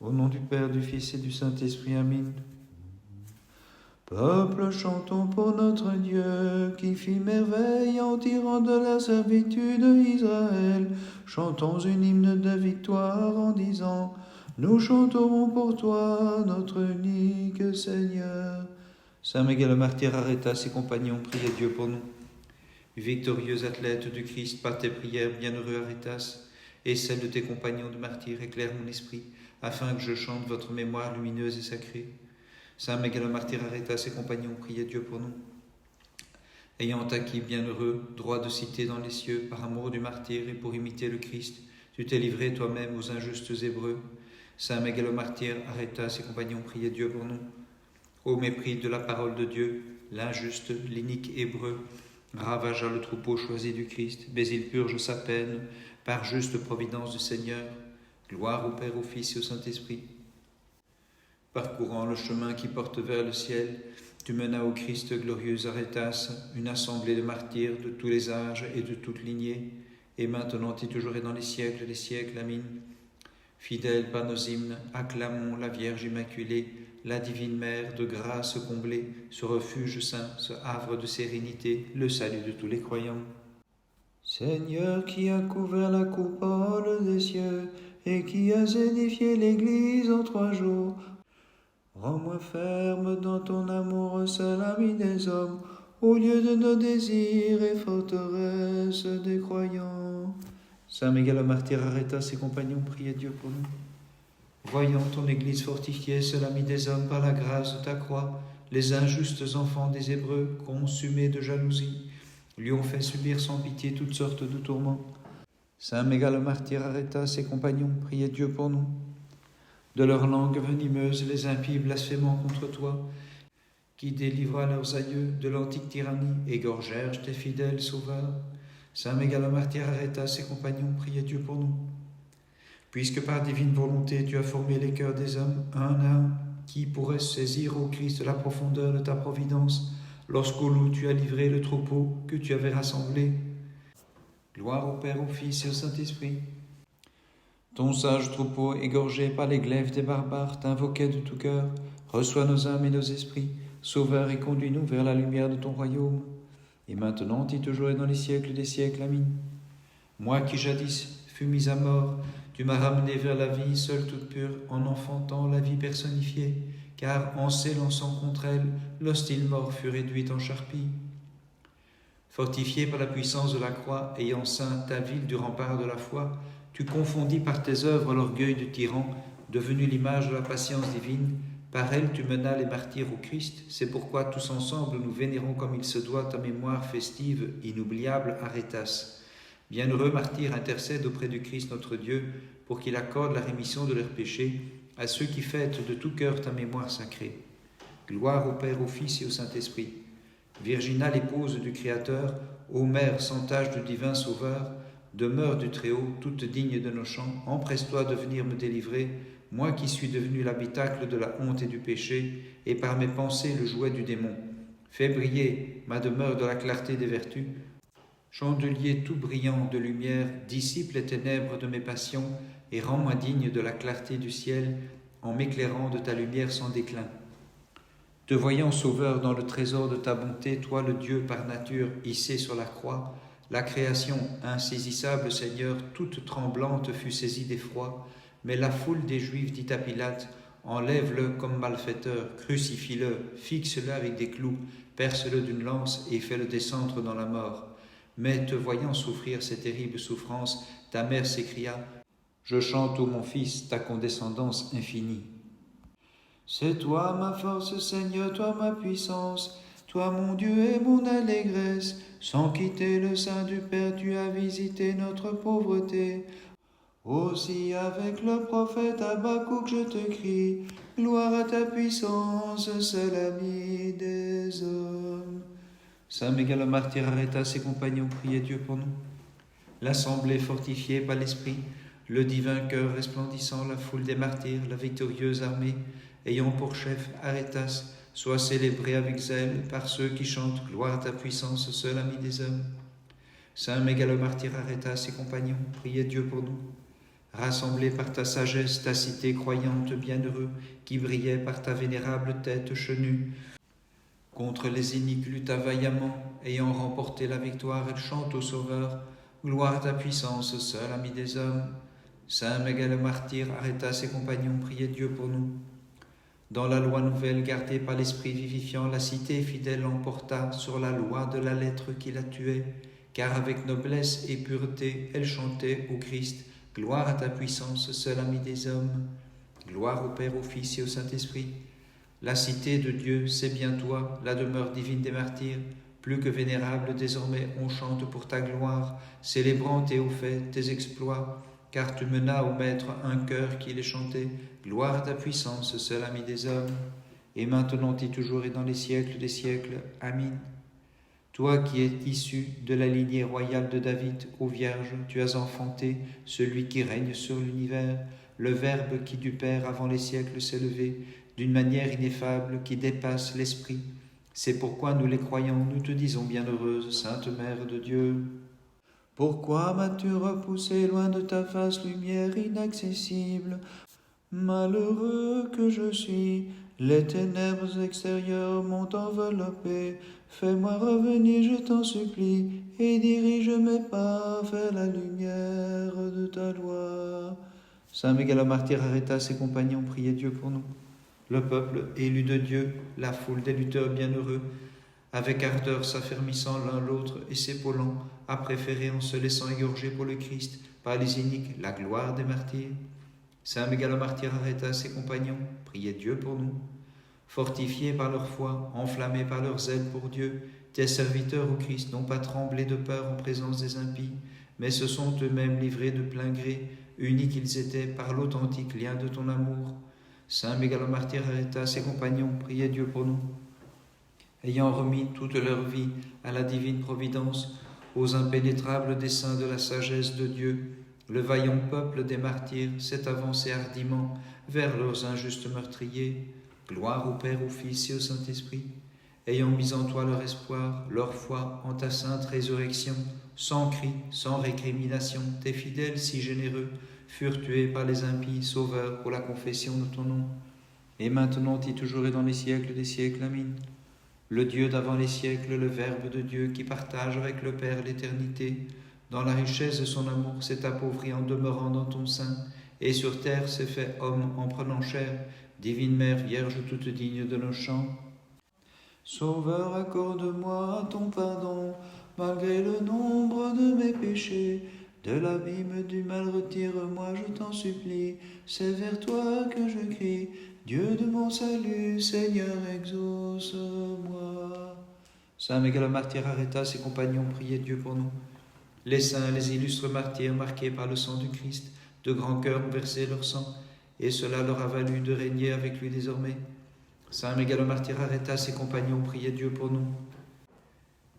Au nom du Père, du Fils et du Saint-Esprit, Amen. Peuple, chantons pour notre Dieu, qui fit merveille en tirant de la servitude Israël. Chantons une hymne de victoire en disant, nous chanterons pour toi, notre unique Seigneur. Saint Miguel le martyr arrêta ses compagnons, priez Dieu pour nous. Victorieux athlète du Christ, par tes prières, bienheureux Arétas, et celle de tes compagnons de martyrs, éclaire mon esprit, afin que je chante votre mémoire lumineuse et sacrée. Saint Miguel le martyr arrêta ses compagnons, priez Dieu pour nous. Ayant acquis, bienheureux, droit de cité dans les cieux, par amour du martyr et pour imiter le Christ, tu t'es livré toi-même aux injustes Hébreux. Saint Miguel le martyr arrêta ses compagnons, priez Dieu pour nous. Au mépris de la parole de Dieu, l'injuste, l'inique Hébreu, ravagea le troupeau choisi du Christ, mais il purge sa peine par juste providence du Seigneur. Gloire au Père, au Fils et au Saint-Esprit. Parcourant le chemin qui porte vers le ciel, tu menas au Christ glorieux Arétas une assemblée de martyrs de tous les âges et de toutes lignées, et maintenant et toujours et dans les siècles des siècles. Amen. Fidèles par nos hymnes, acclamons la Vierge Immaculée, la divine Mère de grâce comblée, ce refuge saint, ce havre de sérénité, le salut de tous les croyants. Seigneur qui a couvert la coupole des cieux et qui a édifié l'Église en 3 jours, rends-moi ferme dans ton amour, seul ami des hommes, au lieu de nos désirs et forteresse des croyants. Saint Miguel le martyr arrêta ses compagnons, priez Dieu pour nous. Voyant ton Église fortifiée, seul ami des hommes, par la grâce de ta croix, les injustes enfants des Hébreux, consumés de jalousie, lui ont fait subir sans pitié toutes sortes de tourments. Saint Miguel le martyr arrêta ses compagnons, priez Dieu pour nous. De leur langue venimeuse, les impies blasphémant contre toi, qui délivra leurs aïeux de l'antique tyrannie, égorgèrent tes fidèles sauveurs. Saint Miguel le martyr arrêta ses compagnons, priez Dieu pour nous. Puisque par divine volonté tu as formé les cœurs des hommes un à un, qui pourrait saisir au Christ la profondeur de ta providence, lorsqu'au loup tu as livré le troupeau que tu avais rassemblé. Gloire au Père, au Fils et au Saint-Esprit. Ton sage troupeau, égorgé par les glaives des barbares, t'invoquait de tout cœur. Reçois nos âmes et nos esprits, Sauveur, et conduis-nous vers la lumière de ton royaume. Et maintenant, et toujours et dans les siècles des siècles. Amen. Moi qui jadis fus mis à mort, tu m'as ramené vers la vie, seule toute pure, en enfantant la vie personnifiée, car en s'élançant contre elle, l'hostile mort fut réduite en charpie. Fortifié par la puissance de la croix, ayant ceint ta ville du rempart de la foi, tu confondis par tes œuvres l'orgueil du tyran, devenu l'image de la patience divine. Par elle tu menas les martyrs au Christ. C'est pourquoi tous ensemble nous vénérons comme il se doit ta mémoire festive, inoubliable, Arétas. Bienheureux martyrs, intercède auprès du Christ notre Dieu, pour qu'il accorde la rémission de leurs péchés à ceux qui fêtent de tout cœur ta mémoire sacrée. Gloire au Père, au Fils et au Saint-Esprit. Virginale épouse du Créateur, ô Mère sans tache du divin Sauveur, demeure du Très-Haut, toute digne de nos chants, empresse-toi de venir me délivrer, moi qui suis devenu l'habitacle de la honte et du péché, et par mes pensées le jouet du démon. Fais briller ma demeure de la clarté des vertus, chandelier tout brillant de lumière, dissipe les ténèbres de mes passions, et rends-moi digne de la clarté du ciel, en m'éclairant de ta lumière sans déclin. Te voyant sauveur dans le trésor de ta bonté, toi le Dieu par nature hissé sur la croix, la création insaisissable, Seigneur, toute tremblante fut saisie d'effroi, mais la foule des Juifs dit à Pilate, enlève-le comme malfaiteur, crucifie-le, fixe-le avec des clous, perce-le d'une lance et fais-le descendre dans la mort. Mais te voyant souffrir ces terribles souffrances, ta mère s'écria, je chante, ô mon fils, ta condescendance infinie. C'est toi ma force, Seigneur, toi ma puissance, toi mon Dieu et mon allégresse. Sans quitter le sein du Père, tu as visité notre pauvreté. Aussi avec le prophète Habakkuk je te crie, gloire à ta puissance, seul ami des hommes. Saint Miguel le martyr arrêta ses compagnons, priez Dieu pour nous. L'assemblée fortifiée par l'Esprit, le divin cœur resplendissant, la foule des martyrs, la victorieuse armée, ayant pour chef Arétas, soit célébrée avec zèle par ceux qui chantent gloire à ta puissance, seul ami des hommes. Saint Miguel le martyr arrêta ses compagnons, priez Dieu pour nous. Rassemblée par ta sagesse, ta cité croyante, bienheureux, qui brillait par ta vénérable tête chenue. Contre les iniques lutta vaillamment, ayant remporté la victoire, elle chante au Sauveur. Gloire à ta puissance, seul ami des hommes. Saint Miguel le martyr arrêta ses compagnons, priait Dieu pour nous. Dans la loi nouvelle, gardée par l'esprit vivifiant, la cité fidèle l'emporta sur la loi de la lettre qui la tuait, car avec noblesse et pureté, elle chantait au Christ. Gloire à ta puissance, seul ami des hommes. Gloire au Père, au Fils et au Saint-Esprit. La cité de Dieu, c'est bien toi, la demeure divine des martyrs. Plus que vénérable, désormais on chante pour ta gloire, célébrant tes hauts faits, tes exploits, car tu menas au Maître un cœur qui les chantait. Gloire à ta puissance, seul ami des hommes, et maintenant et toujours et dans les siècles des siècles. Amin. Toi qui es issu de la lignée royale de David, ô Vierge, tu as enfanté celui qui règne sur l'univers, le Verbe qui du Père avant les siècles s'est levé, d'une manière ineffable qui dépasse l'esprit. C'est pourquoi nous les croyants, nous te disons bienheureuse, Sainte Mère de Dieu. Pourquoi m'as-tu repoussé loin de ta face, lumière inaccessible? Malheureux que je suis, les ténèbres extérieures m'ont enveloppé. Fais-moi revenir, je t'en supplie, et dirige mes pas vers la lumière de ta loi. Saint Miguel le martyr arrêta ses compagnons, priait Dieu pour nous. Le peuple élu de Dieu, la foule des lutteurs bienheureux, avec ardeur s'affermissant l'un l'autre et s'épaulant, a préféré en se laissant égorger pour le Christ, par les iniques, la gloire des martyrs. Saint Miguel le martyr arrêta ses compagnons, priait Dieu pour nous. Fortifiés par leur foi, enflammés par leur zèle pour Dieu, tes serviteurs au Christ n'ont pas tremblé de peur en présence des impies, mais se sont eux-mêmes livrés de plein gré, unis qu'ils étaient par l'authentique lien de ton amour. Saint Miguel le martyr arrêta ses compagnons, priait Dieu pour nous. Ayant remis toute leur vie à la divine providence, aux impénétrables desseins de la sagesse de Dieu, le vaillant peuple des martyrs s'est avancé hardiment vers leurs injustes meurtriers. Gloire au Père, au Fils et au Saint-Esprit. Ayant mis en toi leur espoir, leur foi en ta sainte résurrection, sans cri, sans récrimination, tes fidèles si généreux furent tués par les impies, sauveurs pour la confession de ton nom. Et maintenant et toujours et dans les siècles des siècles. Amin. Le Dieu d'avant les siècles, le Verbe de Dieu qui partage avec le Père l'éternité, dans la richesse de son amour s'est appauvri en demeurant dans ton sein, et sur terre s'est fait homme en prenant chair, divine Mère Vierge toute digne de nos chants. Sauveur, accorde-moi ton pardon, malgré le nombre de mes péchés. De l'abîme du mal retire-moi, je t'en supplie. C'est vers toi que je crie. Dieu de mon salut, Seigneur, exauce-moi. Saint Miguel le martyr arrêta ses compagnons, priait Dieu pour nous. Les saints, les illustres martyrs marqués par le sang du Christ, de grands cœurs ont versé leur sang, et cela leur a valu de régner avec lui désormais. Saint Miguel le martyr arrêta ses compagnons, priait Dieu pour nous.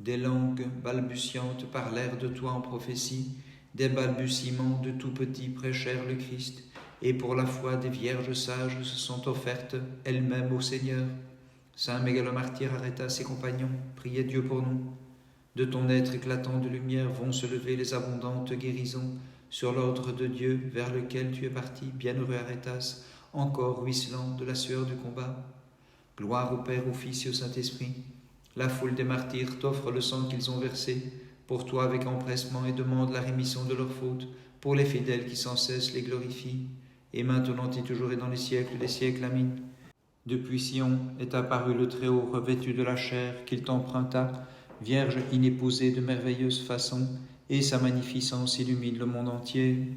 Des langues balbutiantes parlèrent de toi en prophétie, des balbutiements de tout petits prêchèrent le Christ, et pour la foi des vierges sages se sont offertes elles-mêmes au Seigneur. Saint Miguel le martyr arrêta ses compagnons, priait Dieu pour nous. De ton être éclatant de lumière vont se lever les abondantes guérisons sur l'ordre de Dieu vers lequel tu es parti, bienheureux Arrêtas, encore ruisselant de la sueur du combat. Gloire au Père, au Fils et au Saint-Esprit. La foule des martyrs t'offre le sang qu'ils ont versé pour toi avec empressement et demande la rémission de leurs fautes pour les fidèles qui sans cesse les glorifient, et maintenant et toujours et dans les siècles des siècles. Amin. Depuis Sion est apparu le Très-Haut revêtu de la chair qu'il t'emprunta, Vierge inépousée de merveilleuse façon, et sa magnificence illumine le monde entier.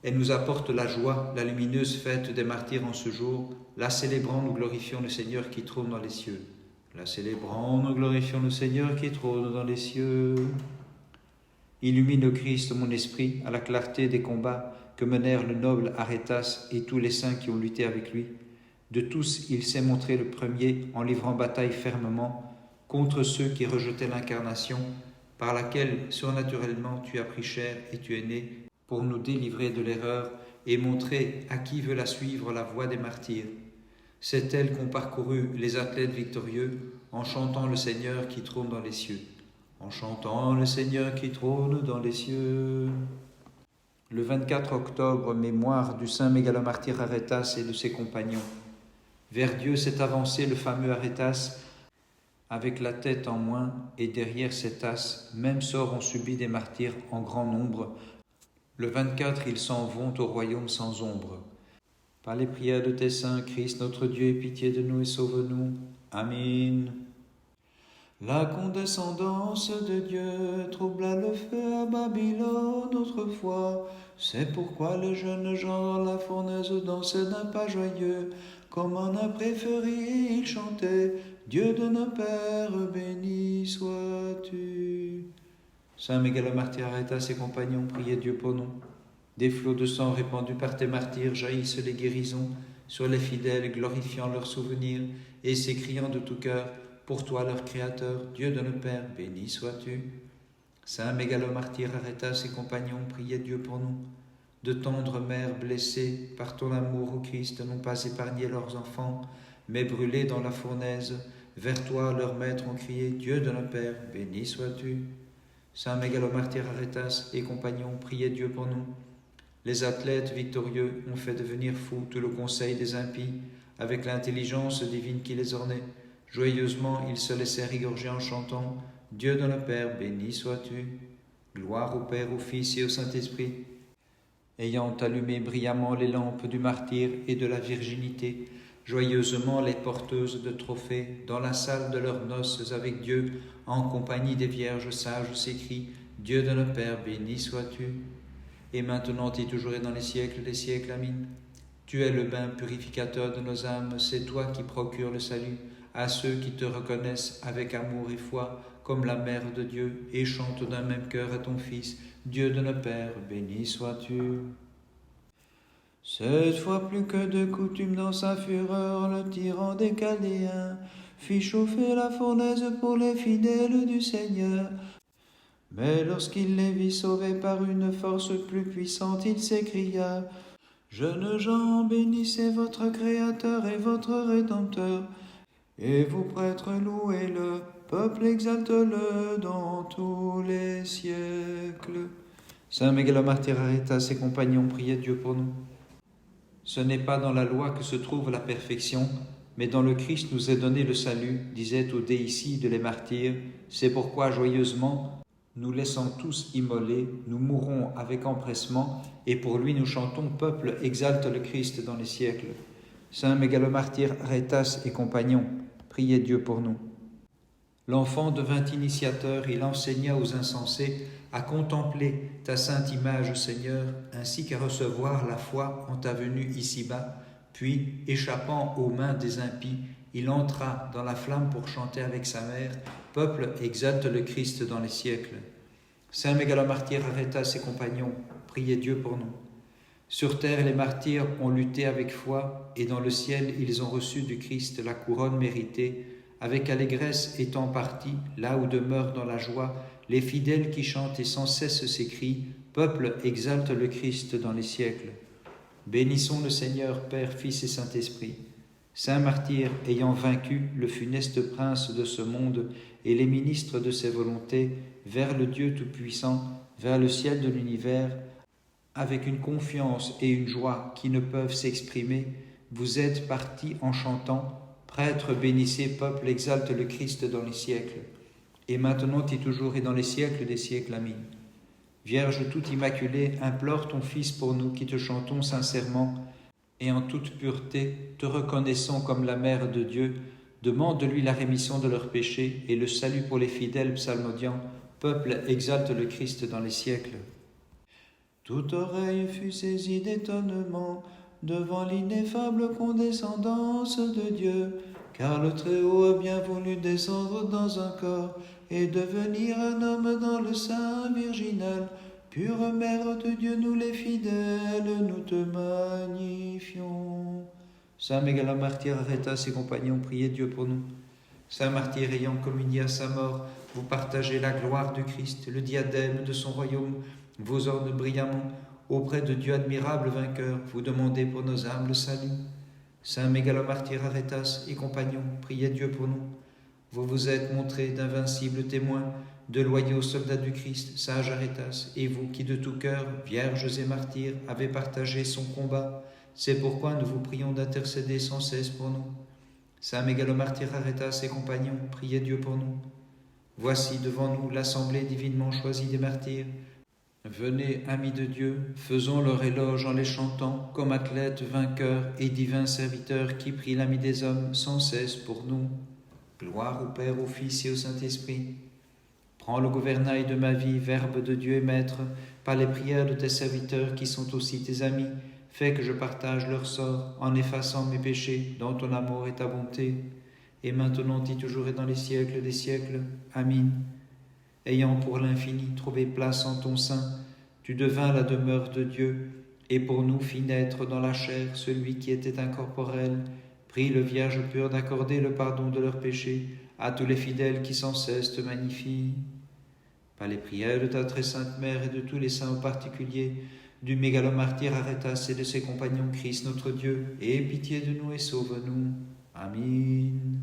Elle nous apporte la joie, la lumineuse fête des martyrs en ce jour. La célébrant, nous glorifions le Seigneur qui trône dans les cieux. La célébrant, nous glorifions le Seigneur qui trône dans les cieux. Illumine le Christ mon esprit à la clarté des combats que menèrent le noble Arrêtas et tous les saints qui ont lutté avec lui. De tous, il s'est montré le premier en livrant bataille fermement contre ceux qui rejetaient l'incarnation, par laquelle surnaturellement tu as pris chair et tu es né, pour nous délivrer de l'erreur et montrer à qui veut la suivre la voie des martyrs. C'est elle qu'ont parcouru les athlètes victorieux en chantant le Seigneur qui trône dans les cieux. En chantant le Seigneur qui trône dans les cieux. Le 24 octobre, mémoire du saint mégalomartyr Arétas et de ses compagnons. Vers Dieu s'est avancé le fameux Arétas, avec la tête en moins, et derrière cet as, même sort ont subi des martyrs en grand nombre. Le 24, ils s'en vont au royaume sans ombre. Par les prières de tes saints, Christ, notre Dieu, aie pitié de nous et sauve-nous. Amen. La condescendance de Dieu troubla le feu à Babylone autrefois. C'est pourquoi les jeunes gens dans la fournaise dansaient d'un pas joyeux. Comme en un préféré, ils chantaient « Dieu de nos pères, béni sois-tu ». Saint mégalomartyr Arétas et ses compagnons, priez Dieu pour nous. Des flots de sang répandus par tes martyrs jaillissent les guérisons sur les fidèles, glorifiant leurs souvenirs et s'écriant de tout cœur « Pour toi, leur Créateur, Dieu de nos pères, béni sois-tu. » Saint mégalomartyr Arétas et compagnons, priez Dieu pour nous. De tendres mères blessées par ton amour au Christ n'ont pas épargné leurs enfants, mais brûlés dans la fournaise, vers toi, leur maître, ont crié « Dieu de nos pères, béni sois-tu. » Saint mégalomartyr Arétas et compagnons, priez Dieu pour nous. Les athlètes victorieux ont fait devenir fou tout le conseil des impies, avec l'intelligence divine qui les ornait. Joyeusement, ils se laissèrent égorger en chantant « Dieu de nos pères, béni sois-tu. » Gloire au Père, au Fils et au Saint-Esprit. Ayant allumé brillamment les lampes du martyre et de la virginité, joyeusement les porteuses de trophées, dans la salle de leurs noces avec Dieu, en compagnie des vierges sages, s'écrient « Dieu de nos pères, béni sois-tu. » Et maintenant et toujours et dans les siècles des siècles, Amen. Tu es le bain purificateur de nos âmes, c'est toi qui procures le salut à ceux qui te reconnaissent avec amour et foi comme la Mère de Dieu et chantent d'un même cœur à ton Fils, Dieu de nos pères, béni sois-tu. Cette fois plus que de coutume dans sa fureur, le tyran des Chaldéens fit chauffer la fournaise pour les fidèles du Seigneur. Mais lorsqu'il les vit sauvés par une force plus puissante, il s'écria « Jeunes gens, bénissez votre Créateur et votre Rédempteur, et vous prêtres, louez-le, peuple exalte-le dans tous les siècles. » Saint mégalomartyr Arétas et ses compagnons, priez Dieu pour nous. Ce n'est pas dans la loi que se trouve la perfection, mais dans le Christ nous est donné le salut, disait au déicide les martyrs. C'est pourquoi joyeusement, nous laissant tous immoler, nous mourrons avec empressement, et pour lui nous chantons « Peuple, exalte le Christ dans les siècles. » Saint mégalomartyr Arétas et compagnons, priez Dieu pour nous. L'enfant devint initiateur, il enseigna aux insensés à contempler ta sainte image, Seigneur, ainsi qu'à recevoir la foi en ta venue ici-bas, puis, échappant aux mains des impies, il entra dans la flamme pour chanter avec sa mère « Peuple, exalte le Christ dans les siècles. » Saint mégalomartyr Arétas et compagnons, priez Dieu pour nous. Sur terre, les martyrs ont lutté avec foi, et dans le ciel, ils ont reçu du Christ la couronne méritée, avec allégresse étant partis, là où demeurent dans la joie les fidèles qui chantent et sans cesse s'écrient « Peuple, exalte le Christ dans les siècles. » Bénissons le Seigneur, Père, Fils et Saint-Esprit. Saint martyr, ayant vaincu le funeste prince de ce monde et les ministres de ses volontés, vers le Dieu Tout-Puissant, vers le ciel de l'univers, avec une confiance et une joie qui ne peuvent s'exprimer, vous êtes partis en chantant « Prêtres, bénissez, peuple, exalte le Christ dans les siècles. » Et maintenant et toujours et dans les siècles des siècles, Amen. Vierge toute immaculée, implore ton Fils pour nous qui te chantons sincèrement et en toute pureté, te reconnaissons comme la Mère de Dieu. Demande-lui la rémission de leurs péchés et le salut pour les fidèles psalmodiants. Peuple, exalte le Christ dans les siècles. Toute oreille fut saisie d'étonnement devant l'ineffable condescendance de Dieu, car le Très-Haut a bien voulu descendre dans un corps et devenir un homme dans le sein virginal. Pure Mère de Dieu, nous les fidèles, nous te magnifions. Saint mégalomartyr Arétas et compagnons, priez Dieu pour nous. Saint martyr ayant communié à sa mort, vous partagez la gloire du Christ, le diadème de son royaume, vous orne brillamment. Auprès de Dieu admirable vainqueur, vous demandez pour nos âmes le salut. Saint mégalomartyr Arétas et compagnons, priez Dieu pour nous. Vous vous êtes montrés d'invincibles témoins, de loyaux soldats du Christ, sage Arétas, et vous qui de tout cœur, vierges et martyrs, avez partagé son combat, c'est pourquoi nous vous prions d'intercéder sans cesse pour nous. Saint mégalomartyr Arétas et compagnons, priez Dieu pour nous. Voici devant nous l'assemblée divinement choisie des martyrs. Venez, amis de Dieu, faisons leur éloge en les chantant, comme athlètes vainqueurs et divins serviteurs qui prient l'ami des hommes sans cesse pour nous. Gloire au Père, au Fils et au Saint-Esprit. Prends le gouvernail de ma vie, Verbe de Dieu et Maître, par les prières de tes serviteurs qui sont aussi tes amis, fais que je partage leur sort en effaçant mes péchés dans ton amour et ta bonté, et maintenant et toujours et dans les siècles des siècles. Amen. Ayant pour l'infini trouvé place en ton sein, tu devins la demeure de Dieu, et pour nous fit naître dans la chair celui qui était incorporel. Prie le Vierge pure d'accorder le pardon de leurs péchés à tous les fidèles qui sans cesse te magnifient. Par les prières de ta très sainte Mère et de tous les saints en particulier, du mégalomartyr Arétas et de ses compagnons, Christ notre Dieu, aie pitié de nous et sauve-nous. Amen.